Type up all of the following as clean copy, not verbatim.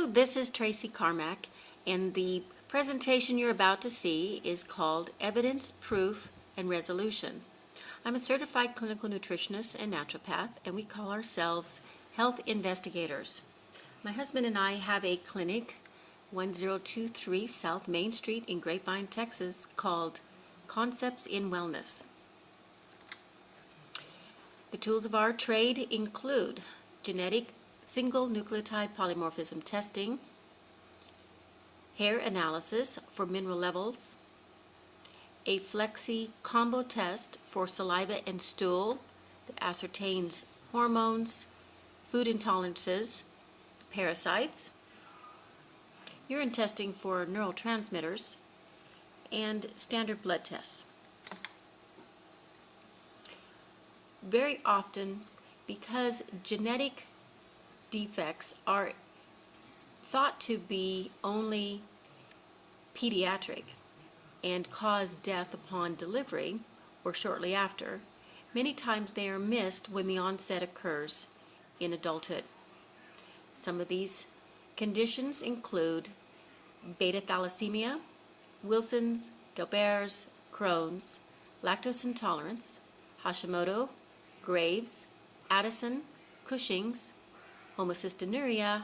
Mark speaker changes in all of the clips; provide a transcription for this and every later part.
Speaker 1: Hello, this is Tracy Carmack, and the presentation you're about to see is called Evidence, Proof, and Resolution. I'm a certified clinical nutritionist and naturopath, and we call ourselves health investigators. My husband and I have a clinic, 1023 South Main Street in Grapevine, Texas, called Concepts in Wellness. The tools of our trade include genetic single nucleotide polymorphism testing, hair analysis for mineral levels, a Flexi combo test for saliva and stool that ascertains hormones, food intolerances, parasites, urine testing for neurotransmitters, and standard blood tests. Very often, because genetic defects are thought to be only pediatric and cause death upon delivery or shortly after, many times they are missed when the onset occurs in adulthood. Some of these conditions include beta thalassemia, Wilson's, Gilbert's, Crohn's, lactose intolerance, Hashimoto, Graves', Addison, Cushing's, homocystinuria,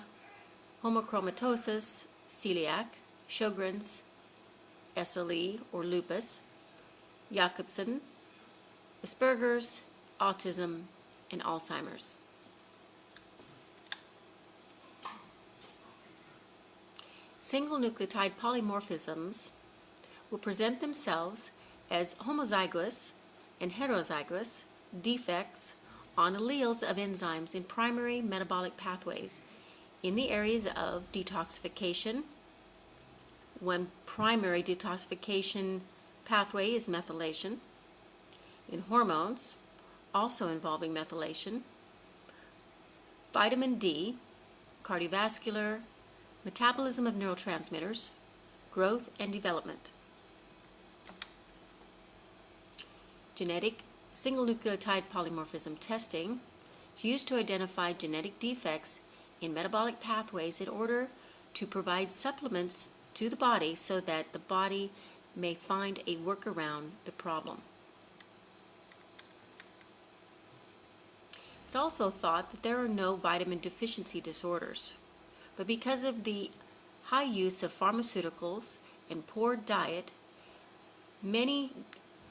Speaker 1: homochromatosis, celiac, Sjogren's, SLE or lupus, Jacobson, Asperger's, autism, and Alzheimer's. Single nucleotide polymorphisms will present themselves as homozygous and heterozygous defects on alleles of enzymes in primary metabolic pathways in the areas of detoxification. One primary detoxification pathway is methylation. In hormones, also involving methylation, vitamin D, cardiovascular, metabolism of neurotransmitters, growth and development. Genetic single nucleotide polymorphism testing is used to identify genetic defects in metabolic pathways in order to provide supplements to the body so that the body may find a workaround the problem. It's also thought that there are no vitamin deficiency disorders, but because of the high use of pharmaceuticals and poor diet, many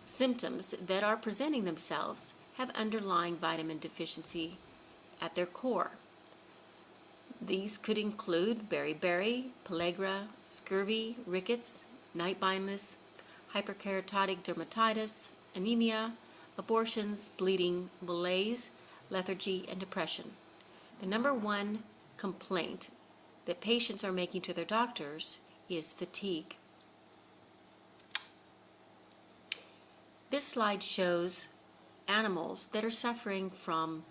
Speaker 1: symptoms that are presenting themselves have underlying vitamin deficiency at their core. These could include beriberi, pellagra, scurvy, rickets, night blindness, hyperkeratotic dermatitis, anemia, abortions, bleeding, malaise, lethargy, and depression. The number one complaint that patients are making to their doctors is fatigue. This slide shows animals that are suffering from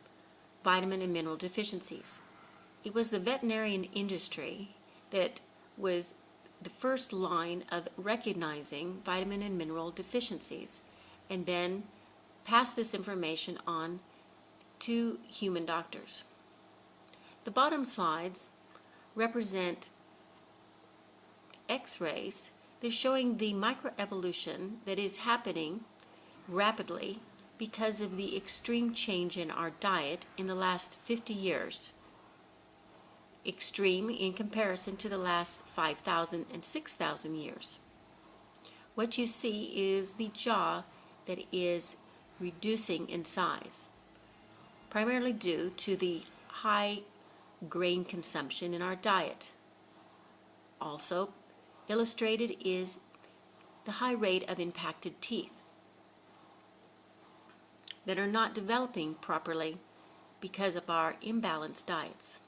Speaker 1: vitamin and mineral deficiencies. It was the veterinarian industry that was the first line of recognizing vitamin and mineral deficiencies and then passed this information on to human doctors. The bottom slides represent X-rays. They're showing the microevolution that is happening rapidly because of the extreme change in our diet in the last 50 years. Extreme in comparison to the last 5,000 and 6,000 years. What you see is the jaw that is reducing in size, primarily due to the high grain consumption in our diet. Also illustrated is the high rate of impacted teeth that are not developing properly because of our imbalanced diets.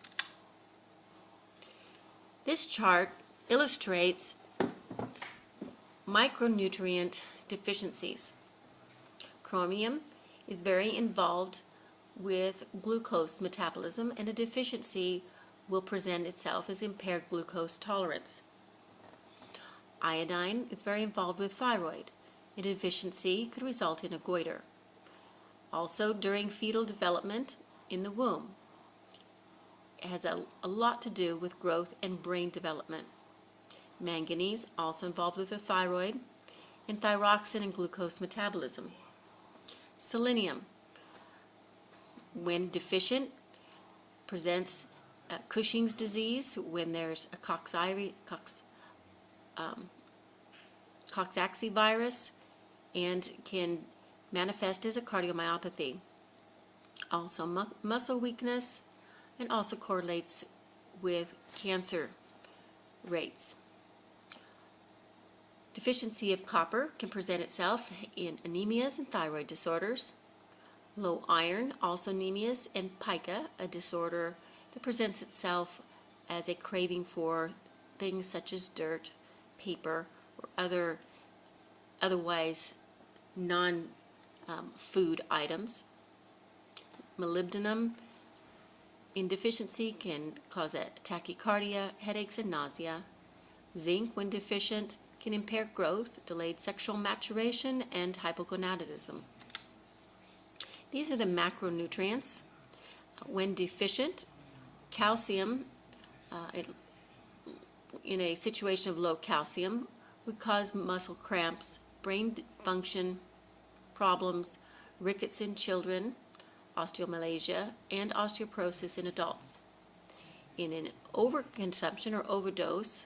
Speaker 1: This chart illustrates micronutrient deficiencies. Chromium is very involved with glucose metabolism, and a deficiency will present itself as impaired glucose tolerance. Iodine is very involved with thyroid. A deficiency could result in a goiter. Also, during fetal development in the womb, has a lot to do with growth and brain development. Manganese, also involved with the thyroid, and thyroxine and glucose metabolism. Selenium, when deficient, presents Cushing's disease when there's a Coxsackie virus, and can manifest as a cardiomyopathy. Also muscle weakness, and also correlates with cancer rates. Deficiency of copper can present itself in anemias and thyroid disorders. Low iron, also anemias, and pica, a disorder that presents itself as a craving for things such as dirt, paper, or otherwise non-food items. Molybdenum in deficiency can cause tachycardia, headaches, and nausea. Zinc, when deficient, can impair growth, delayed sexual maturation, and hypogonadism. These are the macronutrients. When deficient, calcium, in a situation of low calcium, would cause muscle cramps, brain function problems, rickets in children, osteomalacia, and osteoporosis in adults. In an overconsumption or overdose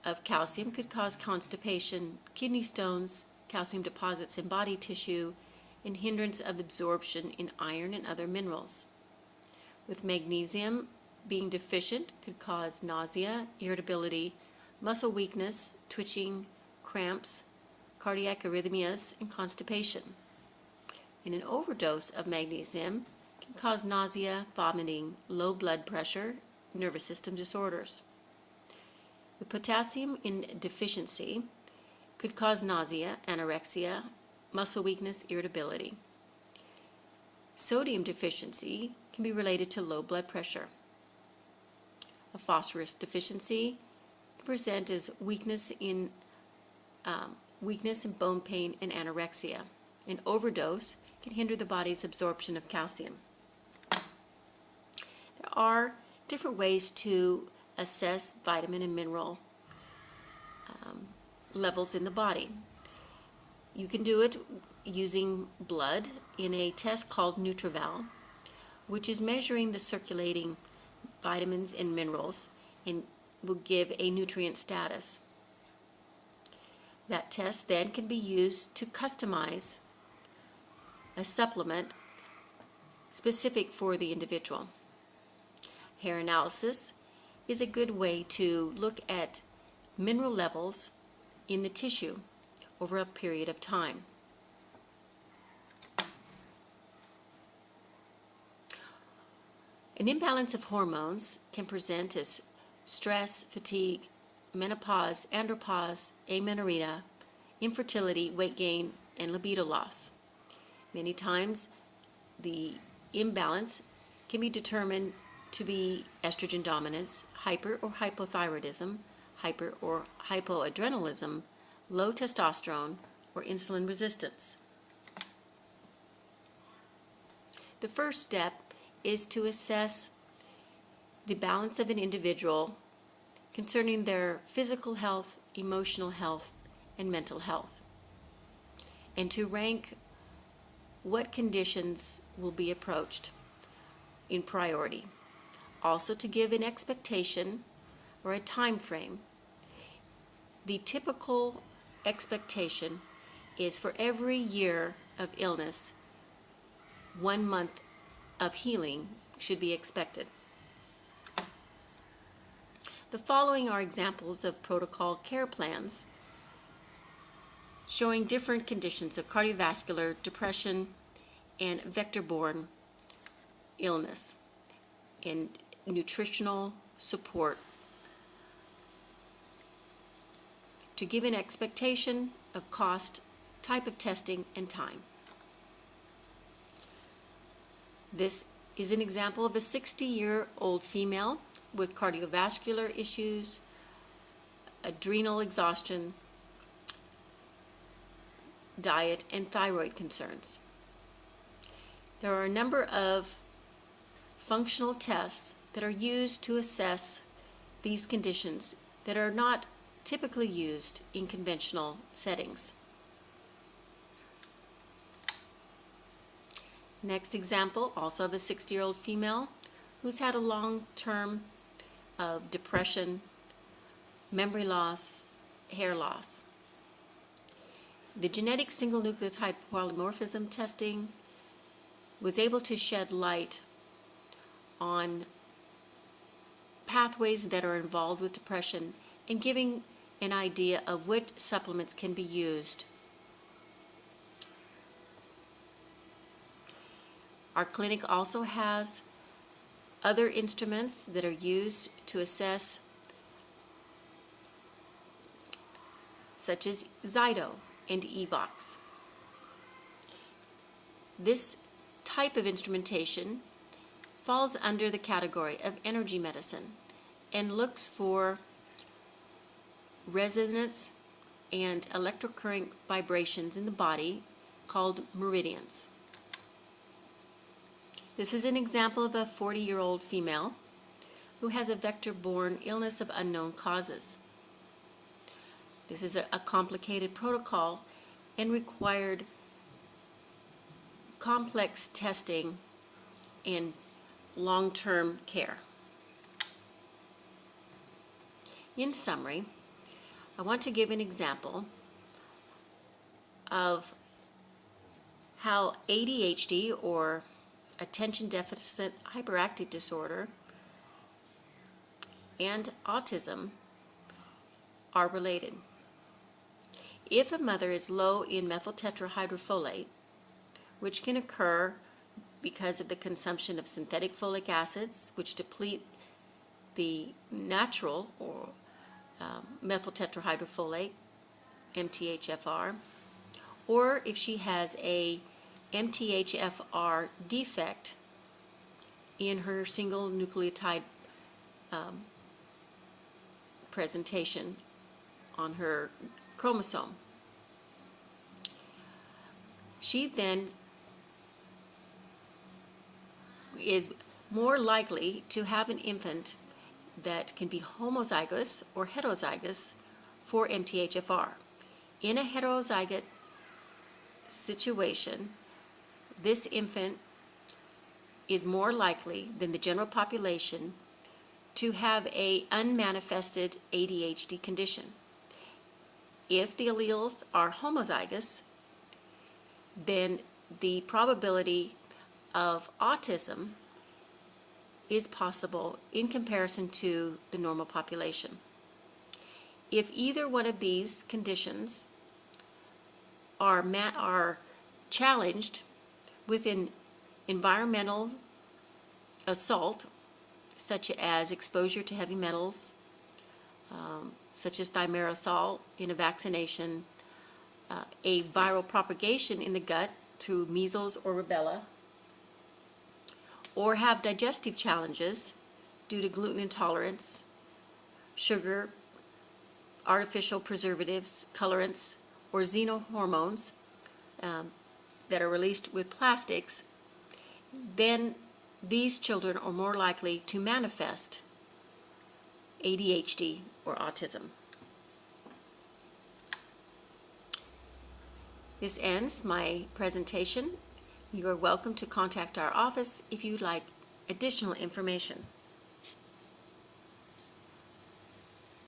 Speaker 1: of calcium could cause constipation, kidney stones, calcium deposits in body tissue, and hindrance of absorption in iron and other minerals. With magnesium being deficient could cause nausea, irritability, muscle weakness, twitching, cramps, cardiac arrhythmias, and constipation. In an overdose of magnesium can cause nausea, vomiting, low blood pressure, nervous system disorders. With potassium in deficiency could cause nausea, anorexia, muscle weakness, irritability. Sodium deficiency can be related to low blood pressure. A phosphorus deficiency can present as weakness in bone pain and anorexia. An overdose can hinder the body's absorption of calcium. There are different ways to assess vitamin and mineral levels in the body. You can do it using blood in a test called Nutrival, which is measuring the circulating vitamins and minerals and will give a nutrient status. That test then can be used to customize a supplement specific for the individual. Hair analysis is a good way to look at mineral levels in the tissue over a period of time. An imbalance of hormones can present as stress, fatigue, menopause, andropause, amenorrhea, infertility, weight gain, and libido loss. Many times, the imbalance can be determined to be estrogen dominance, hyper or hypothyroidism, hyper or hypoadrenalism, low testosterone, or insulin resistance. The first step is to assess the balance of an individual concerning their physical health, emotional health, and mental health, and to rank what conditions will be approached in priority. Also to give an expectation or a time frame. The typical expectation is for every year of illness, 1 month of healing should be expected. The following are examples of protocol care plans showing different conditions of cardiovascular, depression, and vector-borne illness and nutritional support to give an expectation of cost, type of testing, and time. This is an example of a 60-year-old female with cardiovascular issues, adrenal exhaustion, diet, and thyroid concerns. There are a number of functional tests that are used to assess these conditions that are not typically used in conventional settings. Next example, also of a 60-year-old female who's had a long term of depression, memory loss, hair loss. The genetic single nucleotide polymorphism testing was able to shed light on pathways that are involved with depression and giving an idea of which supplements can be used. Our clinic also has other instruments that are used to assess, such as Zyto and EVOX. This type of instrumentation falls under the category of energy medicine and looks for resonance and electrocurrent vibrations in the body called meridians. This is an example of a 40-year-old female who has a vector-borne illness of unknown causes. This is a complicated protocol and required complex testing and long-term care. In summary, I want to give an example of how ADHD, or attention deficit hyperactive disorder, and autism are related. If a mother is low in methyl tetrahydrofolate, which can occur because of the consumption of synthetic folic acids, which deplete the natural or methyl tetrahydrofolate, MTHFR, or if she has a MTHFR defect in her single nucleotide presentation on her chromosome. She then is more likely to have an infant that can be homozygous or heterozygous for MTHFR. In a heterozygote situation, this infant is more likely than the general population to have an unmanifested ADHD condition. If the alleles are homozygous, then the probability of autism is possible in comparison to the normal population. If either one of these conditions are challenged with an environmental assault, such as exposure to heavy metals, such as thimerosal in a vaccination, a viral propagation in the gut through measles or rubella, or have digestive challenges due to gluten intolerance, sugar, artificial preservatives, colorants, or xenohormones that are released with plastics, then these children are more likely to manifest ADHD or autism. This ends my presentation. You are welcome to contact our office if you'd like additional information.